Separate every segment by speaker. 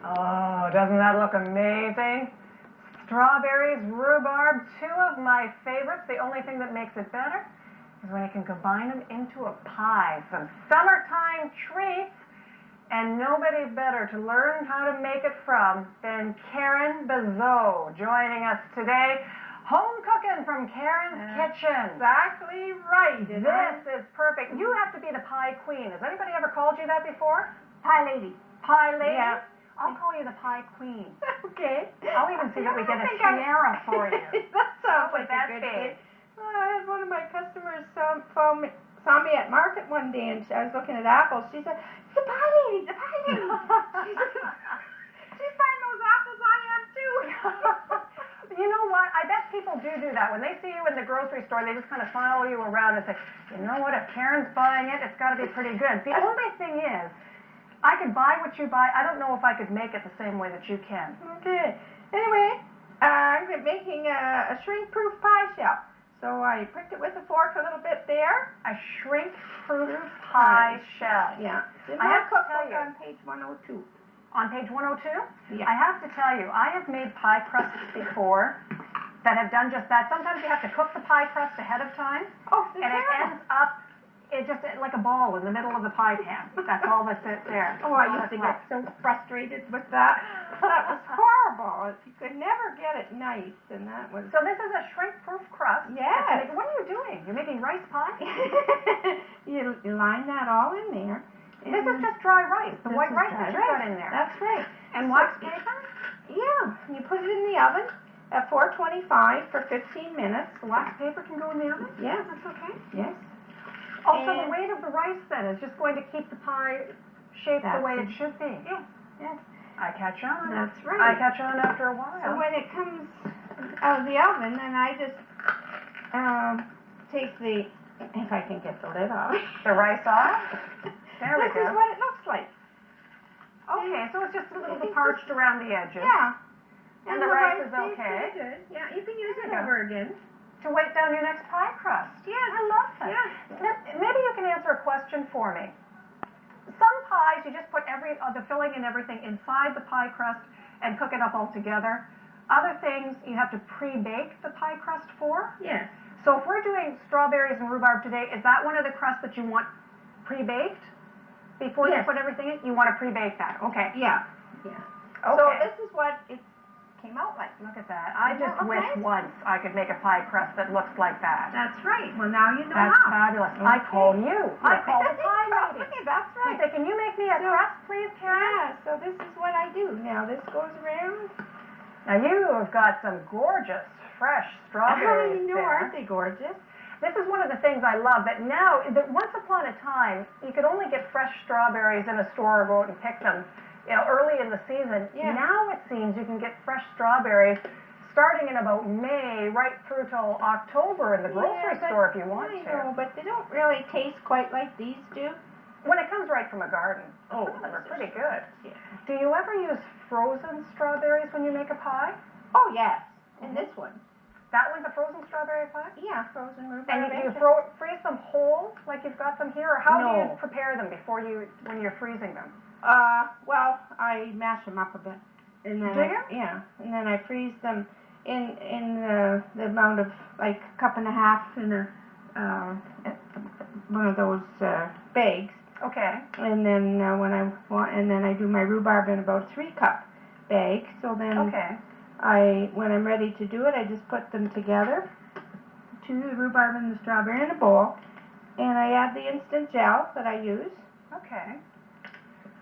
Speaker 1: Oh, doesn't that look amazing? Strawberries, rhubarb, two of my favorites. The only thing that makes it better is when you can combine them into a pie. Some summertime treats, and nobody better to learn how to make it from than Karen Bezeau joining us today. Home cooking from Karen's Kitchen.
Speaker 2: Exactly right.
Speaker 1: This is perfect. You have to be the pie queen. Has anybody ever called you that before?
Speaker 2: Pie lady.
Speaker 1: Pie lady?
Speaker 2: Yeah.
Speaker 1: I'll call you the pie queen.
Speaker 2: Okay.
Speaker 1: I'll even see that we get a tiara for you.
Speaker 2: That sounds
Speaker 1: How would
Speaker 2: like
Speaker 1: that
Speaker 2: a good
Speaker 1: be?
Speaker 2: thing. Well, I had one of my customers saw me at market one day, and I was looking at apples. She said, "The pie lady, the pie lady." She's buying those apples. I am too.
Speaker 1: You know what? I bet people do that. When they see you in the grocery store, they just kind of follow you around and say, you know what? If Karen's buying it, it's got to be pretty good. The only thing is, I could buy what you buy. I don't know if I could make it the same way that you can.
Speaker 2: Okay. Anyway, I'm making a shrink-proof pie shell. So I pricked it with a fork a little bit there.
Speaker 1: A shrink-proof pie shell.
Speaker 2: Yeah. It's in
Speaker 1: I
Speaker 2: my
Speaker 1: have to tell
Speaker 2: cookbook
Speaker 1: you.
Speaker 2: on page 102.
Speaker 1: On page 102?
Speaker 2: Yeah.
Speaker 1: I have to tell you, I have made pie crusts before that have done just that. Sometimes you have to cook the pie crust ahead of time.
Speaker 2: Oh,
Speaker 1: And it ends up just like a ball in the middle of the pie pan. That's all that's there.
Speaker 2: Oh, I used to get so frustrated with that. That was horrible. You could never get it nice, and that was...
Speaker 1: So this is a shrink-proof crust.
Speaker 2: Yes.
Speaker 1: What are you doing? You're making rice pie?
Speaker 2: You line that all in there.
Speaker 1: This is just dry rice, the white rice that you put in there.
Speaker 2: That's right.
Speaker 1: And wax paper?
Speaker 2: Yeah. You put it in the oven at 425 for 15 minutes.
Speaker 1: The wax paper can go in the oven?
Speaker 2: Yeah.
Speaker 1: That's okay.
Speaker 2: Yes.
Speaker 1: Also, the weight of the rice then is just going to keep the pie shaped the way it should be.
Speaker 2: Yeah. Yes.
Speaker 1: I catch on.
Speaker 2: That's right.
Speaker 1: I catch on after a while.
Speaker 2: So when it comes out of the oven, then I just take the, if I can get the lid off.
Speaker 1: The rice off? There we go.
Speaker 2: This is what it looks like.
Speaker 1: Okay, so it's just a little bit parched around the edges.
Speaker 2: Yeah.
Speaker 1: And the rice is okay.
Speaker 2: Good. Yeah, you can use it
Speaker 1: There you go.
Speaker 2: over again.
Speaker 1: To weight down your next pie crust.
Speaker 2: Yeah.
Speaker 1: I love that.
Speaker 2: Yeah.
Speaker 1: Maybe you can answer a question for me. Some pies, you just put the filling and everything inside the pie crust and cook it up all together. Other things, you have to pre-bake the pie crust for.
Speaker 2: Yes.
Speaker 1: So if we're doing strawberries and rhubarb today, is that one of the crusts that you want pre-baked? Before you put everything in? You want to pre-bake that. Okay.
Speaker 2: Yeah. Yeah.
Speaker 1: Okay.
Speaker 2: So this is what it came out like.
Speaker 1: Look at that. I just wish once I could make a pie crust that looks like that.
Speaker 2: That's right. Well, now you know
Speaker 1: That's
Speaker 2: how.
Speaker 1: fabulous.
Speaker 2: Okay.
Speaker 1: I call you. I call the pie lady.
Speaker 2: Okay, that's right.
Speaker 1: I say, can you make me a crust, please, Karen?
Speaker 2: Yeah, so this is what I do. Now this goes around.
Speaker 1: Now you have got some gorgeous, fresh strawberries
Speaker 2: I know,
Speaker 1: there.
Speaker 2: aren't they gorgeous?
Speaker 1: This is one of the things I love, that now, once upon a time, you could only get fresh strawberries in a store or go out and pick them, early in the season.
Speaker 2: Yeah.
Speaker 1: Now it seems you can get fresh strawberries starting in about May right through till October in the grocery store if you want to.
Speaker 2: I know, but they don't really taste quite like these do.
Speaker 1: When it comes right from a garden.
Speaker 2: Oh,
Speaker 1: some of them are pretty good.
Speaker 2: Yeah.
Speaker 1: Do you ever use frozen strawberries when you make a pie?
Speaker 2: Oh, yes. And this one.
Speaker 1: That one's a frozen strawberry pie?
Speaker 2: Yeah, frozen rhubarb.
Speaker 1: And do you freeze them whole, like you've got them here, or how do you prepare them when you're freezing them?
Speaker 2: Well, I mash them up a bit. And then
Speaker 1: Do you?
Speaker 2: Yeah, and then I freeze them in the amount of like a cup and a half in one of those bags.
Speaker 1: Okay.
Speaker 2: And then then I do my rhubarb in about 3-cup bag. So then when I'm ready to do it, I just put them together, the rhubarb and the strawberry in a bowl, and I add the instant gel that I use.
Speaker 1: Okay.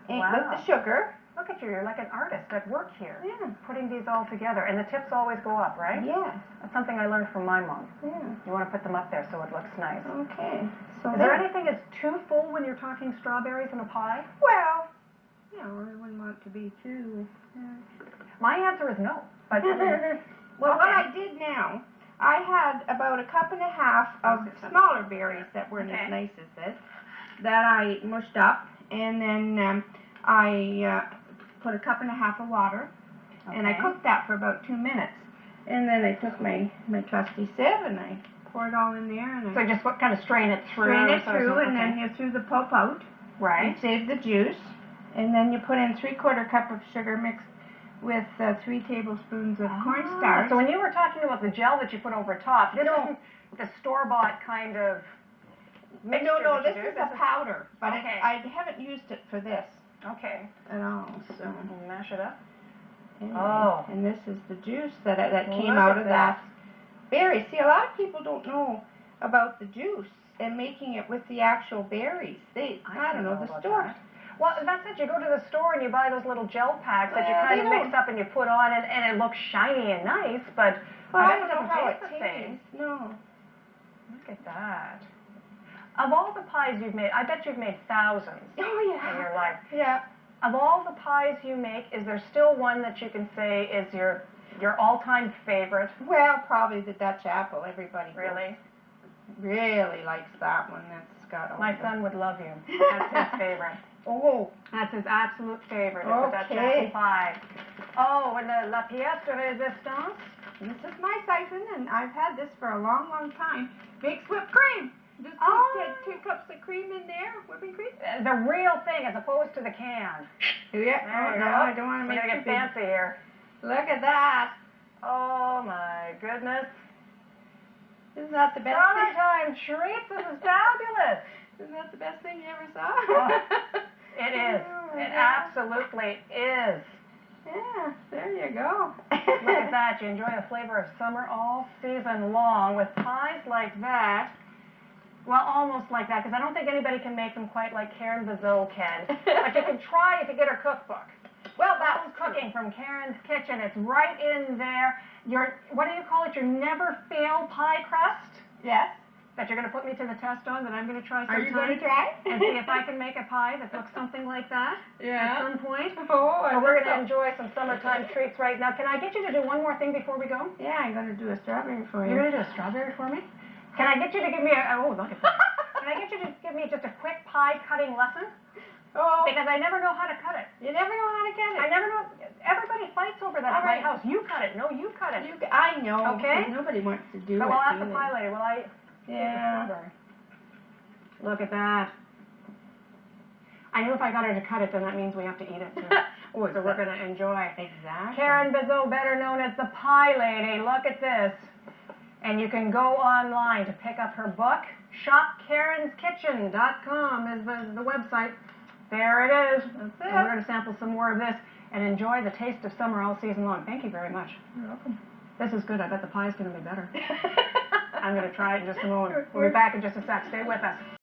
Speaker 2: With the sugar.
Speaker 1: Look at you, you're like an artist at work here.
Speaker 2: Yeah.
Speaker 1: Putting these all together. And the tips always go up, right?
Speaker 2: Yeah.
Speaker 1: That's something I learned from my mom.
Speaker 2: Yeah.
Speaker 1: You want to put them up there so it looks nice.
Speaker 2: Okay. So
Speaker 1: Is there anything that's too full when you're talking strawberries in a pie?
Speaker 2: Well, I wouldn't want to be too...
Speaker 1: My answer is no. But
Speaker 2: well, what I did now, I had about a cup and a half of smaller berries that weren't as nice as this, that I mushed up, and then I put a cup and a half of water, and I cooked that for about 2 minutes. And then I took my trusty sieve, and I pour it all in there. And
Speaker 1: so just kind of strain it through.
Speaker 2: And then you threw the pulp out.
Speaker 1: Right.
Speaker 2: And save the juice. And then you put in 3/4 cup of sugar mixed with 3 tablespoons of cornstarch.
Speaker 1: So when you were talking about the gel that you put over top, this isn't the store-bought kind of mixture.
Speaker 2: No, this is a powder, but
Speaker 1: okay.
Speaker 2: I haven't used it for this.
Speaker 1: Okay.
Speaker 2: At all. So
Speaker 1: mash it up.
Speaker 2: Anyway, and this is the juice that came out of that berry. See, a lot of people don't know about the juice and making it with the actual berries. I don't know the store.
Speaker 1: That. Well, that's it. You go to the store and you buy those little gel packs that you kind of mix up and you put on, and it looks shiny and nice, but
Speaker 2: I don't know how it tastes. No.
Speaker 1: Look at that. Of all the pies you've made, I bet you've made thousands in your life.
Speaker 2: Yeah.
Speaker 1: Of all the pies you make, is there still one that you can say is your all-time favorite?
Speaker 2: Well, probably the Dutch apple. Everybody really likes that one. That's got all
Speaker 1: My son would love you. That's his favorite. That's his absolute favorite. It's a Dutch apple pie. Oh, and the la pièce de résistance.
Speaker 2: This is my siphon, and I've had this for a long, long time. Makes whipped cream. Just put 2 cups of cream in there, whipping cream.
Speaker 1: The real thing, as opposed to the can.
Speaker 2: Yeah. I don't want to make
Speaker 1: it fancy here.
Speaker 2: Look at that.
Speaker 1: Oh my goodness.
Speaker 2: Isn't that the best
Speaker 1: Summertime treats. This is fabulous.
Speaker 2: Isn't that the best thing you ever saw?
Speaker 1: It is. It absolutely is.
Speaker 2: Yeah, there you go.
Speaker 1: Look at that. You enjoy the flavor of summer all season long with pies like that. Well, almost like that, because I don't think anybody can make them quite like Karen Bezeau can. But you can try if you get her cookbook. Well, that was cooking from Karen's Kitchen. It's right in there. What do you call it? Your never fail pie crust?
Speaker 2: Yes.
Speaker 1: That you're going to put me to the test on, that I'm going to try sometime.
Speaker 2: Are you going to try?
Speaker 1: And see if I can make a pie that looks something like that at some point.
Speaker 2: Oh,
Speaker 1: so we're going to enjoy some summertime treats right now. Can I get you to do one more thing before we go?
Speaker 2: Yeah, I'm going to do a strawberry for you.
Speaker 1: You're going to do a strawberry for me? Can I get you to give me look at that. Can I get you to give me just a quick pie cutting lesson?
Speaker 2: Oh.
Speaker 1: Because I never know how to cut it.
Speaker 2: You never know how to cut it.
Speaker 1: I never know. Everybody fights over that at my house. You cut it. No, you cut it.
Speaker 2: I know.
Speaker 1: Okay.
Speaker 2: Nobody wants to do it.
Speaker 1: Well, I'll ask the pie lady. Will I?
Speaker 2: Yeah.
Speaker 1: Look at that. I knew if I got her to cut it, then that means we have to eat it too. So we're going to enjoy.
Speaker 2: Exactly.
Speaker 1: Karen Bezeau, better known as the Pie Lady. Look at this. And you can go online to pick up her book. ShopKaren'sKitchen.com is the website. There it is. That's it. And we're going to sample some more of this and enjoy the taste of summer all season long. Thank you very much.
Speaker 2: You're welcome.
Speaker 1: This is good. I bet the pie's going to be better. I'm going to try it in just a moment. We'll be back in just a sec. Stay with us.